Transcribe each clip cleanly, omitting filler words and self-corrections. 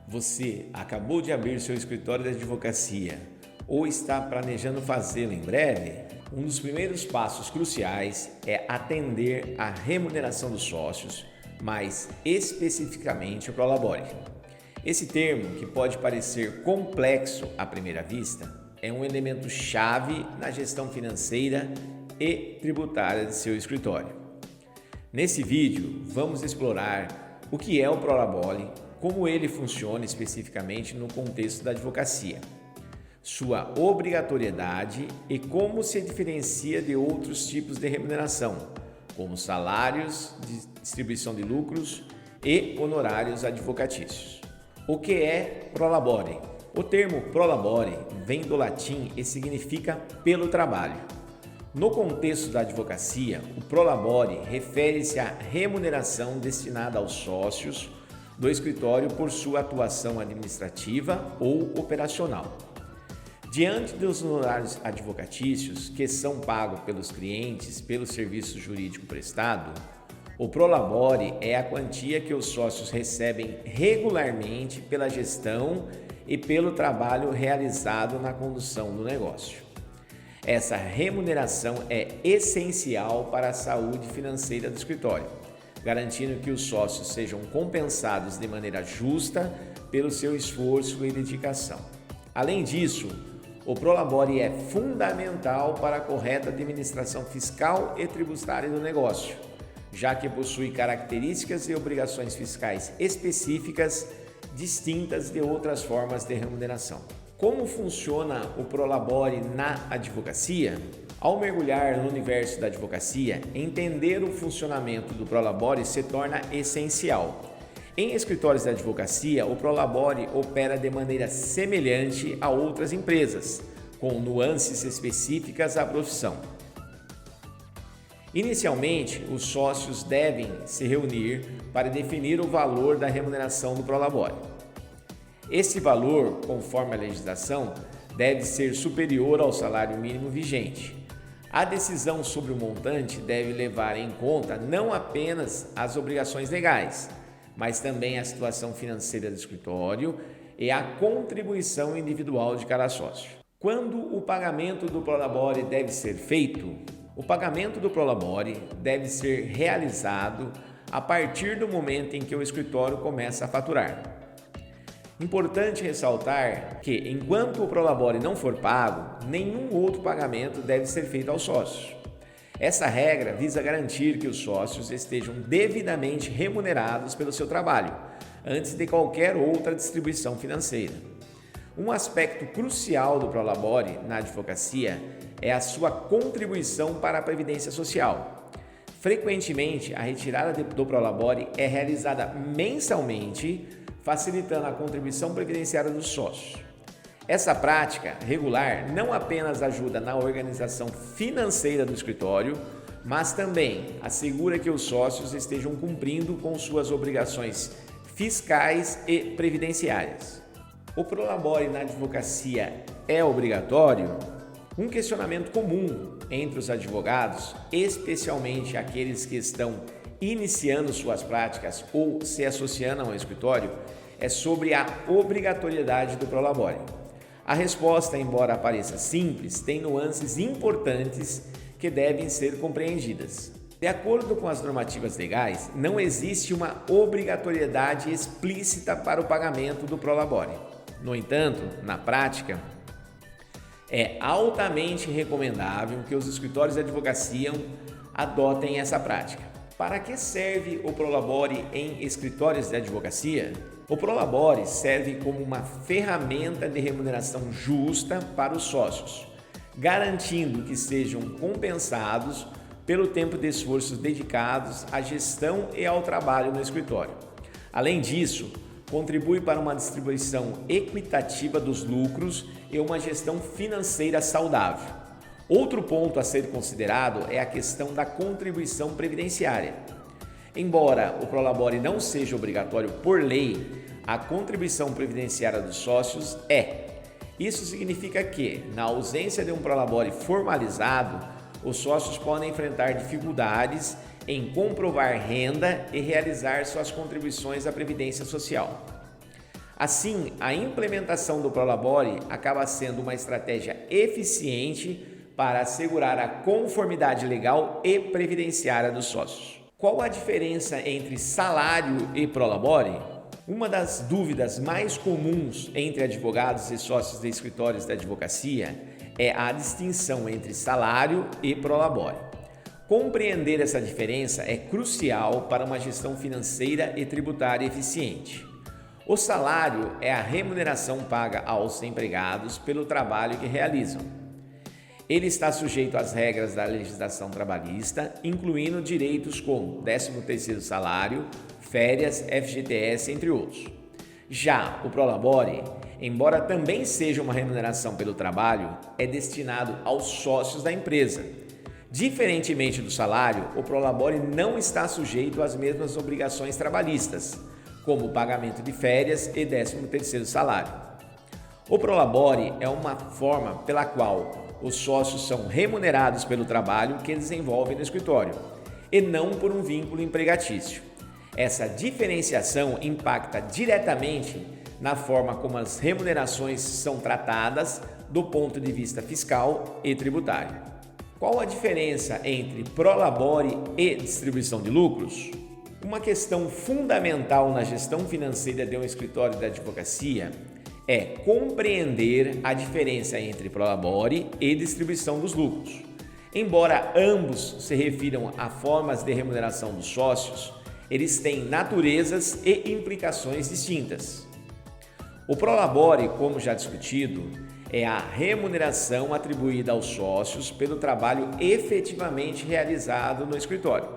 Você acabou de abrir seu escritório de advocacia ou está planejando fazê-lo em breve? Um dos primeiros passos cruciais é atender à remuneração dos sócios, mais especificamente o Prolabore. Esse termo, que pode parecer complexo à primeira vista, é um elemento chave na gestão financeira e tributária de seu escritório. Nesse vídeo, vamos explorar o que é o Prolabore, como ele funciona especificamente no contexto da advocacia, sua obrigatoriedade e como se diferencia de outros tipos de remuneração, como salários, distribuição de lucros e honorários advocatícios. O que é Prolabore? O termo Prolabore vem do latim e significa pelo trabalho. No contexto da advocacia, o Prolabore refere-se à remuneração destinada aos sócios do escritório por sua atuação administrativa ou operacional. Diante dos honorários advocatícios que são pagos pelos clientes pelo serviço jurídico prestado, o Prolabore é a quantia que os sócios recebem regularmente pela gestão e pelo trabalho realizado na condução do negócio. Essa remuneração é essencial para a saúde financeira do escritório, garantindo que os sócios sejam compensados de maneira justa pelo seu esforço e dedicação. Além disso, o Prolabore é fundamental para a correta administração fiscal e tributária do negócio, já que possui características e obrigações fiscais específicas distintas de outras formas de remuneração. Como funciona o Prolabore na advocacia? Ao mergulhar no universo da advocacia, entender o funcionamento do Prolabore se torna essencial. Em escritórios de advocacia, o Prolabore opera de maneira semelhante a outras empresas, com nuances específicas à profissão. Inicialmente, os sócios devem se reunir para definir o valor da remuneração do Prolabore. Esse valor, conforme a legislação, deve ser superior ao salário mínimo vigente. A decisão sobre o montante deve levar em conta não apenas as obrigações legais, mas também a situação financeira do escritório e a contribuição individual de cada sócio. Quando o pagamento do Prolabore deve ser feito? O pagamento do Prolabore deve ser realizado a partir do momento em que o escritório começa a faturar. Importante ressaltar que, enquanto o Prolabore não for pago, nenhum outro pagamento deve ser feito aos sócios. Essa regra visa garantir que os sócios estejam devidamente remunerados pelo seu trabalho, antes de qualquer outra distribuição financeira. Um aspecto crucial do Prolabore na advocacia é a sua contribuição para a Previdência Social. Frequentemente, a retirada do Prolabore é realizada mensalmente, facilitando a contribuição previdenciária dos sócios. Essa prática regular não apenas ajuda na organização financeira do escritório, mas também assegura que os sócios estejam cumprindo com suas obrigações fiscais e previdenciárias. O Prolabore na advocacia é obrigatório? Um questionamento comum entre os advogados, especialmente aqueles que estão iniciando suas práticas ou se associando ao escritório, é sobre a obrigatoriedade do Prolabore. A resposta, embora pareça simples, tem nuances importantes que devem ser compreendidas. De acordo com as normativas legais, não existe uma obrigatoriedade explícita para o pagamento do Prolabore. No entanto, na prática, é altamente recomendável que os escritórios de advocacia adotem essa prática. Para que serve o Prolabore em escritórios de advocacia? O Prolabore serve como uma ferramenta de remuneração justa para os sócios, garantindo que sejam compensados pelo tempo de esforços dedicados à gestão e ao trabalho no escritório. Além disso, contribui para uma distribuição equitativa dos lucros e uma gestão financeira saudável. Outro ponto a ser considerado é a questão da contribuição previdenciária. Embora o Prolabore não seja obrigatório por lei, a contribuição previdenciária dos sócios é. Isso significa que, na ausência de um Prolabore formalizado, os sócios podem enfrentar dificuldades em comprovar renda e realizar suas contribuições à Previdência Social. Assim, a implementação do Prolabore acaba sendo uma estratégia eficiente para assegurar a conformidade legal e previdenciária dos sócios. Qual a diferença entre salário e Prolabore? Uma das dúvidas mais comuns entre advogados e sócios de escritórios da advocacia é a distinção entre salário e Prolabore. Compreender essa diferença é crucial para uma gestão financeira e tributária eficiente. O salário é a remuneração paga aos empregados pelo trabalho que realizam. Ele está sujeito às regras da legislação trabalhista, incluindo direitos como 13º salário, férias, FGTS, entre outros. Já o Prolabore, embora também seja uma remuneração pelo trabalho, é destinado aos sócios da empresa. Diferentemente do salário, o Prolabore não está sujeito às mesmas obrigações trabalhistas, como o pagamento de férias e 13º salário. O Prolabore é uma forma pela qual os sócios são remunerados pelo trabalho que desenvolvem no escritório, e não por um vínculo empregatício. Essa diferenciação impacta diretamente na forma como as remunerações são tratadas do ponto de vista fiscal e tributário. Qual a diferença entre Prolabore e distribuição de lucros? Uma questão fundamental na gestão financeira de um escritório da advocacia é compreender a diferença entre Prolabore e distribuição dos lucros. Embora ambos se refiram a formas de remuneração dos sócios, eles têm naturezas e implicações distintas. O Prolabore, como já discutido, é a remuneração atribuída aos sócios pelo trabalho efetivamente realizado no escritório.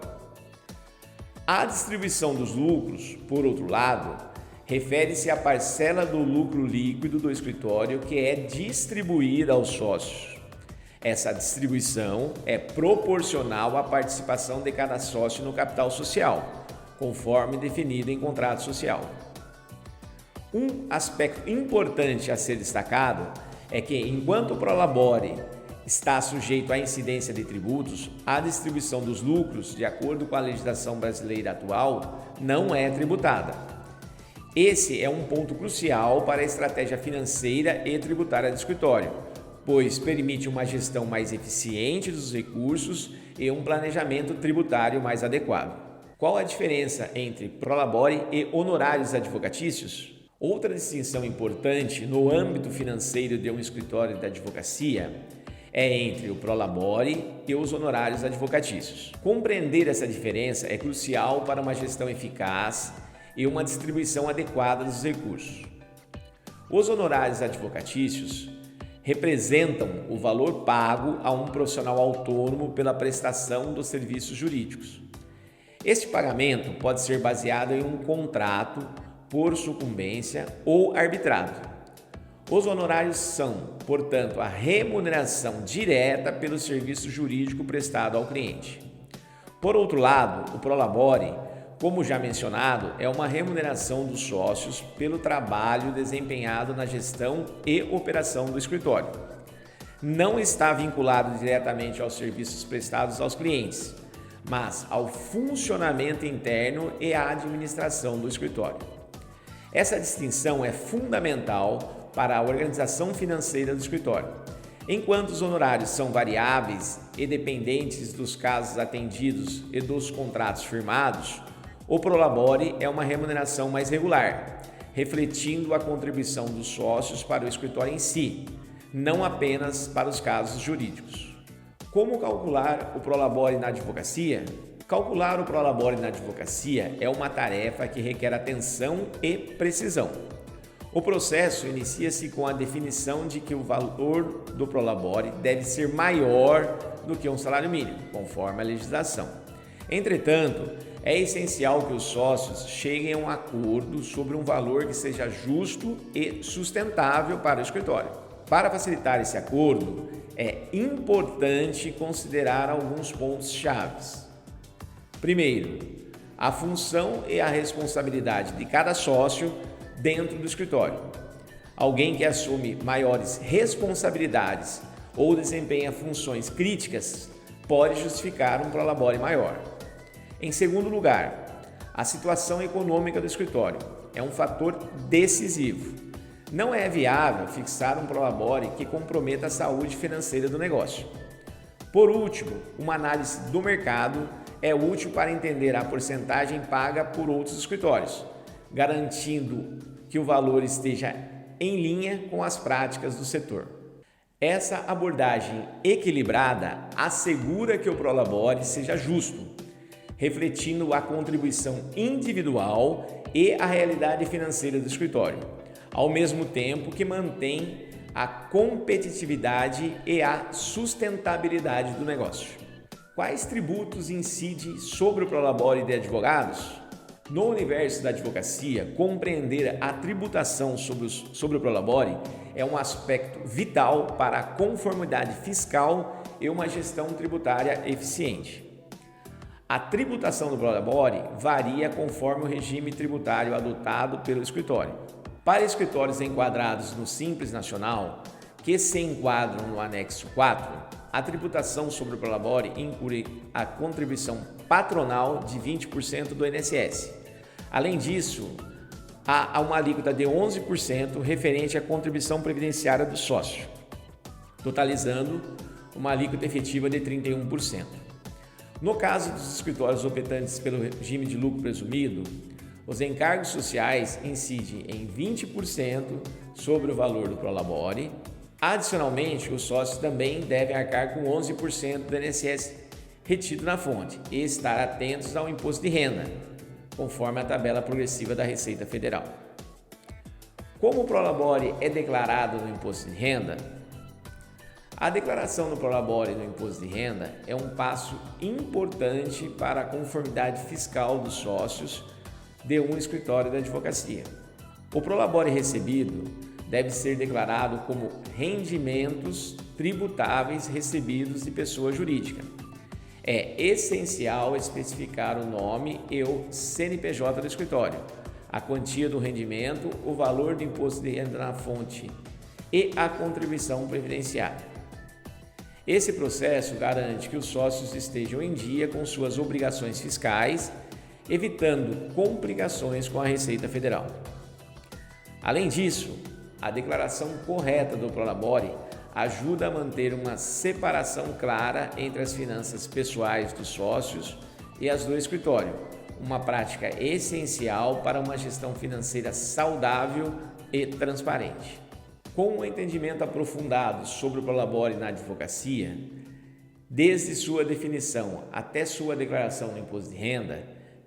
A distribuição dos lucros, por outro lado, refere-se à parcela do lucro líquido do escritório que é distribuída aos sócios. Essa distribuição é proporcional à participação de cada sócio no capital social, conforme definido em contrato social. Um aspecto importante a ser destacado é que, enquanto o Prolabore está sujeito à incidência de tributos, a distribuição dos lucros, de acordo com a legislação brasileira atual, não é tributada. Esse é um ponto crucial para a estratégia financeira e tributária do escritório, pois permite uma gestão mais eficiente dos recursos e um planejamento tributário mais adequado. Qual a diferença entre Prolabore e honorários advocatícios? Outra distinção importante no âmbito financeiro de um escritório da advocacia é entre o Prolabore e os honorários advocatícios. Compreender essa diferença é crucial para uma gestão eficaz e uma distribuição adequada dos recursos. Os honorários advocatícios representam o valor pago a um profissional autônomo pela prestação dos serviços jurídicos. Este pagamento pode ser baseado em um contrato por sucumbência ou arbitrado. Os honorários são, portanto, a remuneração direta pelo serviço jurídico prestado ao cliente. Por outro lado, o Prolabore, como já mencionado, é uma remuneração dos sócios pelo trabalho desempenhado na gestão e operação do escritório. Não está vinculado diretamente aos serviços prestados aos clientes, mas ao funcionamento interno e à administração do escritório. Essa distinção é fundamental para a organização financeira do escritório. Enquanto os honorários são variáveis e dependentes dos casos atendidos e dos contratos firmados, o Prolabore é uma remuneração mais regular, refletindo a contribuição dos sócios para o escritório em si, não apenas para os casos jurídicos. Como calcular o Prolabore na advocacia? Calcular o Prolabore na advocacia é uma tarefa que requer atenção e precisão. O processo inicia-se com a definição de que o valor do Prolabore deve ser maior do que um salário mínimo, conforme a legislação. Entretanto, é essencial que os sócios cheguem a um acordo sobre um valor que seja justo e sustentável para o escritório. Para facilitar esse acordo, é importante considerar alguns pontos-chave. Primeiro, a função e a responsabilidade de cada sócio dentro do escritório. Alguém que assume maiores responsabilidades ou desempenha funções críticas pode justificar um Prolabore maior. Em segundo lugar, a situação econômica do escritório. é um fator decisivo. Não é viável fixar um prolabore que comprometa a saúde financeira do negócio. Por último, uma análise do mercado é útil para entender a porcentagem paga por outros escritórios, garantindo que o valor esteja em linha com as práticas do setor. Essa abordagem equilibrada assegura que o prolabore seja justo, refletindo a contribuição individual e a realidade financeira do escritório, ao mesmo tempo que mantém a competitividade e a sustentabilidade do negócio. Quais tributos incidem sobre o prolabore de advogados? No universo da advocacia, compreender a tributação sobre o prolabore é um aspecto vital para a conformidade fiscal e uma gestão tributária eficiente. A tributação do prolabore varia conforme o regime tributário adotado pelo escritório. Para escritórios enquadrados no Simples Nacional, que se enquadram no anexo 4, a tributação sobre o prolabore inclui a contribuição patronal de 20% do INSS. Além disso, há uma alíquota de 11% referente à contribuição previdenciária do sócio, totalizando uma alíquota efetiva de 31%. No caso dos escritórios optantes pelo regime de lucro presumido, os encargos sociais incidem em 20% sobre o valor do prolabore. Adicionalmente, os sócios também devem arcar com 11% do INSS retido na fonte e estar atentos ao imposto de renda, conforme a tabela progressiva da Receita Federal. Como o prolabore é declarado no imposto de renda, a declaração do prolabore no imposto de renda é um passo importante para a conformidade fiscal dos sócios de um escritório de advocacia. O prolabore recebido deve ser declarado como rendimentos tributáveis recebidos de pessoa jurídica. É essencial especificar o nome e o CNPJ do escritório, a quantia do rendimento, o valor do imposto de renda na fonte e a contribuição previdenciária. Esse processo garante que os sócios estejam em dia com suas obrigações fiscais, evitando complicações com a Receita Federal. Além disso, a declaração correta do prolabore ajuda a manter uma separação clara entre as finanças pessoais dos sócios e as do escritório, uma prática essencial para uma gestão financeira saudável e transparente. Com um entendimento aprofundado sobre o prolabore na advocacia, desde sua definição até sua declaração no imposto de renda,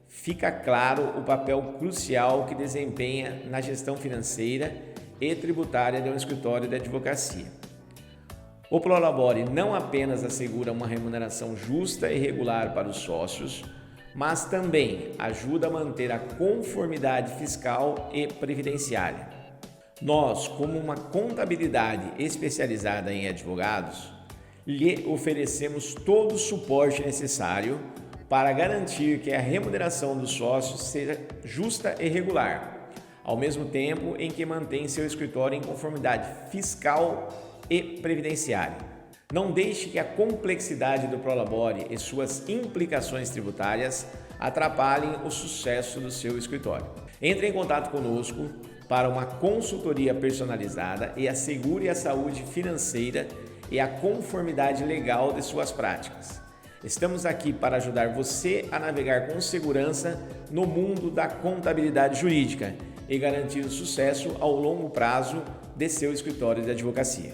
fica claro o papel crucial que desempenha na gestão financeira e tributária de um escritório de advocacia. O prolabore não apenas assegura uma remuneração justa e regular para os sócios, mas também ajuda a manter a conformidade fiscal e previdenciária. Nós, como uma contabilidade especializada em advogados, lhe oferecemos todo o suporte necessário para garantir que a remuneração dos sócios seja justa e regular, ao mesmo tempo em que mantém seu escritório em conformidade fiscal e previdenciária. Não deixe que a complexidade do prolabore e suas implicações tributárias atrapalhem o sucesso do seu escritório. Entre em contato conosco para uma consultoria personalizada e assegure a saúde financeira e a conformidade legal de suas práticas. Estamos aqui para ajudar você a navegar com segurança no mundo da contabilidade jurídica e garantir o sucesso ao longo prazo de seu escritório de advocacia.